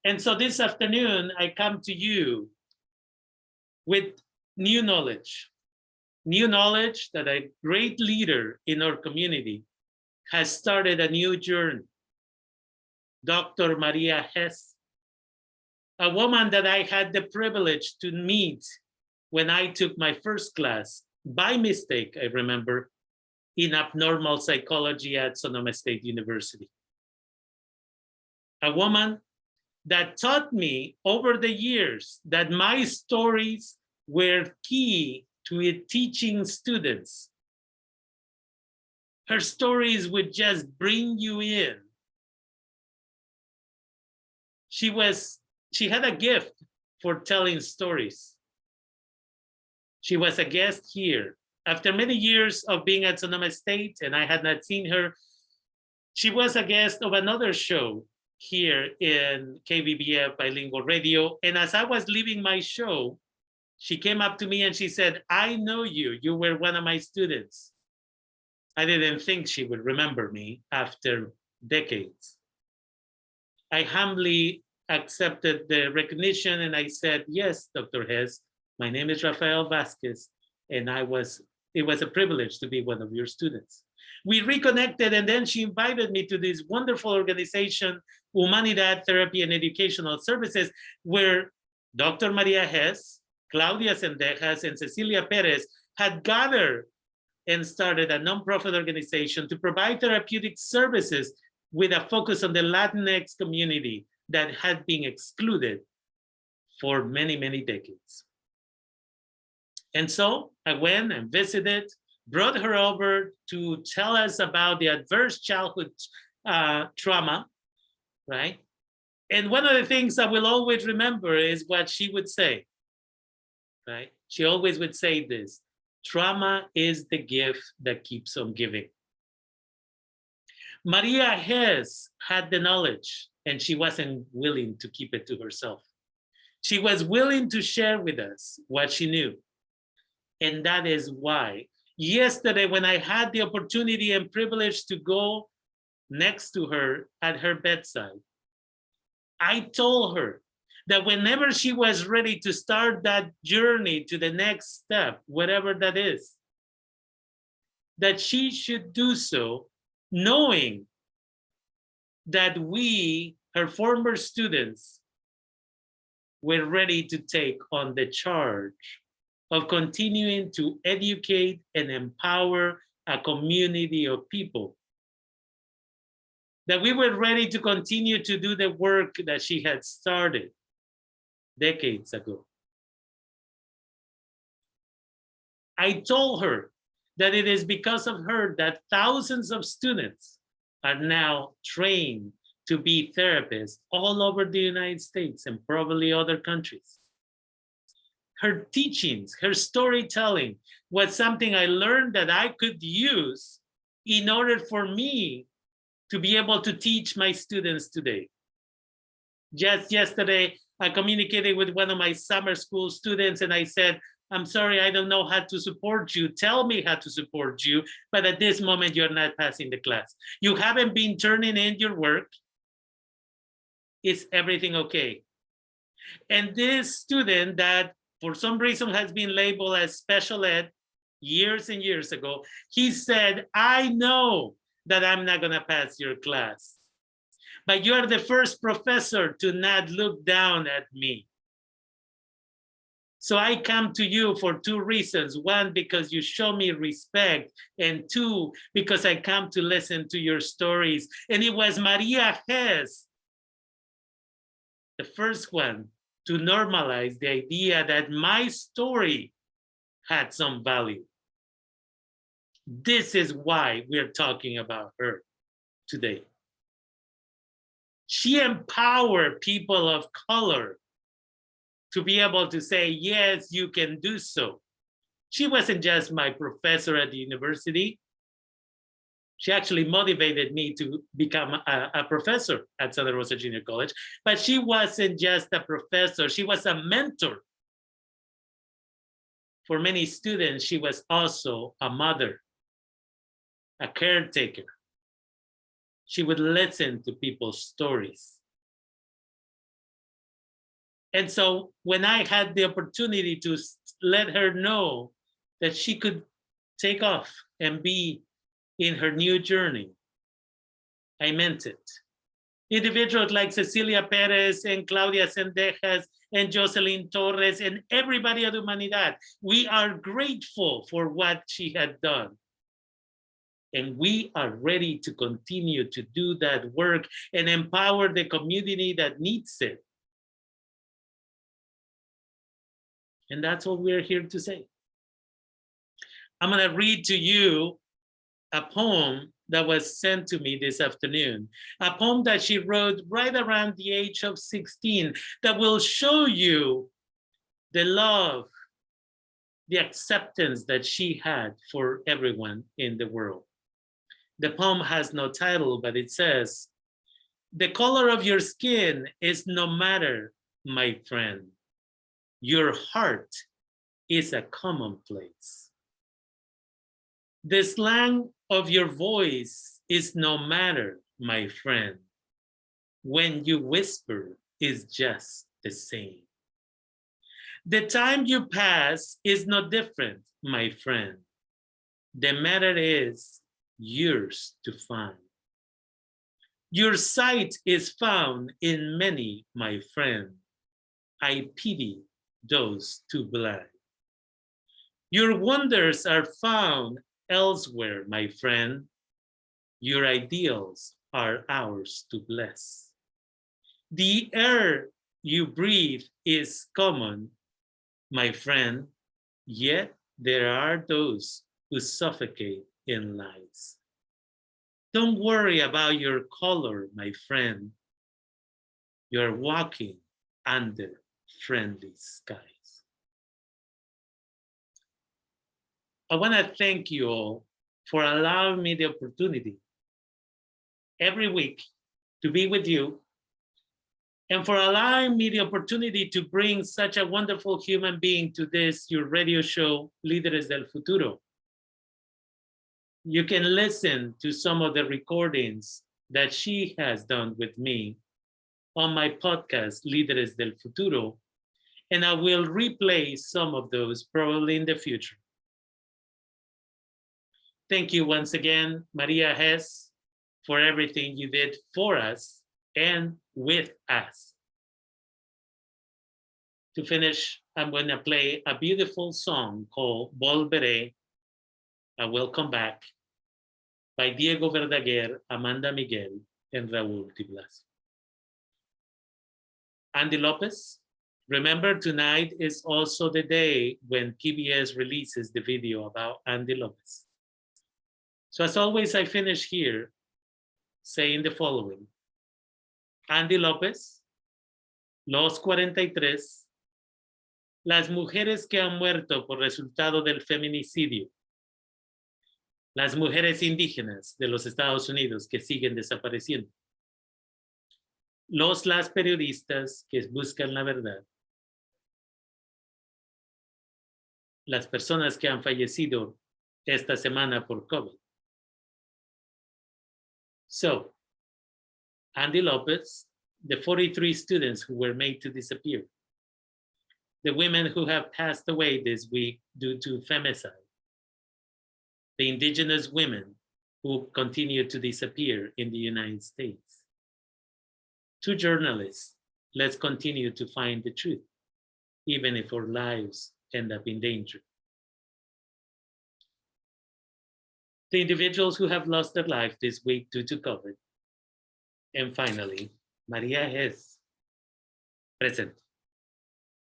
And so this afternoon, I come to you with new knowledge that a great leader in our community has started a new journey. Dr. Maria Hess, a woman that I had the privilege to meet when I took my first class, by mistake, I remember, in abnormal psychology at Sonoma State University. A woman that taught me over the years that my stories were key to teaching students. Her stories would just bring you in. She had a gift for telling stories. She was a guest here. After many years of being at Sonoma State, and I had not seen her, she was a guest of another show here in KBBF Bilingual Radio. And as I was leaving my show, she came up to me and she said, I know you. You were one of my students. I didn't think she would remember me after decades. I humbly accepted the recognition and I said, yes, Dr. Hess, my name is Rafael Vasquez, and it was a privilege to be one of your students. We reconnected, and then she invited me to this wonderful organization, Humanidad Therapy and Educational Services, where Dr. Maria Hess, Claudia Sendejas, and Cecilia Perez had gathered and started a nonprofit organization to provide therapeutic services with a focus on the Latinx community that had been excluded for many, many decades. And so I went and visited, brought her over to tell us about the adverse childhood trauma, right? And one of the things I will always remember is what she would say, right? She always would say this: trauma is the gift that keeps on giving. Maria Hess had the knowledge, and she wasn't willing to keep it to herself. She was willing to share with us what she knew. And that is why yesterday, when I had the opportunity and privilege to go next to her at her bedside, I told her that whenever she was ready to start that journey to the next step, whatever that is, that she should do so knowing that we, her former students, were ready to take on the charge of continuing to educate and empower a community of people. That we were ready to continue to do the work that she had started decades ago. I told her that it is because of her that thousands of students are now trained to be therapists all over the United States and probably other countries. Her teachings, her storytelling was something I learned that I could use in order for me to be able to teach my students today. Just yesterday, I communicated with one of my summer school students and I said, I'm sorry, I don't know how to support you. Tell me how to support you, but at this moment, you're not passing the class. You haven't been turning in your work. Is everything okay? And this student that for some reason has been labeled as special ed years and years ago, he said, I know that I'm not gonna pass your class, but you're the first professor to not look down at me. So I come to you for two reasons. One, because you show me respect, and two, because I come to listen to your stories. And it was Maria Hess, the first one, to normalize the idea that my story had some value. This is why we're talking about her today. She empowered people of color to be able to say, yes, you can do so. She wasn't just my professor at the university. She actually motivated me to become a professor at Santa Rosa Junior College, but she wasn't just a professor, she was a mentor. For many students, she was also a mother, a caretaker. She would listen to people's stories. And so when I had the opportunity to let her know that she could take off and be in her new journey, I meant it. Individuals like Cecilia Perez and Claudia Sendejas and Jocelyn Torres and everybody at Humanidad, we are grateful for what she had done. And we are ready to continue to do that work and empower the community that needs it. And that's what we're here to say. I'm going to read to you a poem that was sent to me this afternoon, a poem that she wrote right around the age of 16 that will show you the love, the acceptance that she had for everyone in the world. The poem has no title, but it says, "The color of your skin is no matter, my friend. Your heart is a commonplace. The slang of your voice is no matter, my friend. When you whisper is just the same. The time you pass is no different, my friend. The matter is yours to find. Your sight is found in many, my friend. I pity those too blind. Your wonders are found elsewhere, my friend. Your ideals are ours to bless. The air you breathe is common, my friend, yet there are those who suffocate in lies. Don't worry about your color, my friend. You're walking under friendly skies." I want to thank you all for allowing me the opportunity every week to be with you and for allowing me the opportunity to bring such a wonderful human being to this, your radio show, Líderes del Futuro. You can listen to some of the recordings that she has done with me on my podcast, Líderes del Futuro, and I will replay some of those probably in the future. Thank you once again, Maria Hess, for everything you did for us and with us. To finish, I'm going to play a beautiful song called Volveré, I Will Come Back, by Diego Verdaguer, Amanda Miguel, and Raúl Tiblas. Andy Lopez, remember tonight is also the day when PBS releases the video about Andy Lopez. So as always, I finish here saying the following. Andy Lopez, Los 43, las mujeres que han muerto por resultado del feminicidio, las mujeres indígenas de los Estados Unidos que siguen desapareciendo, las periodistas que buscan la verdad, las personas que han fallecido esta semana por COVID. So, Andy Lopez, the 43 students who were made to disappear, the women who have passed away this week due to femicide, the indigenous women who continue to disappear in the United States. To journalists, let's continue to find the truth, even if our lives end up in danger. The individuals who have lost their life this week due to COVID. And finally, Maria Hess, present.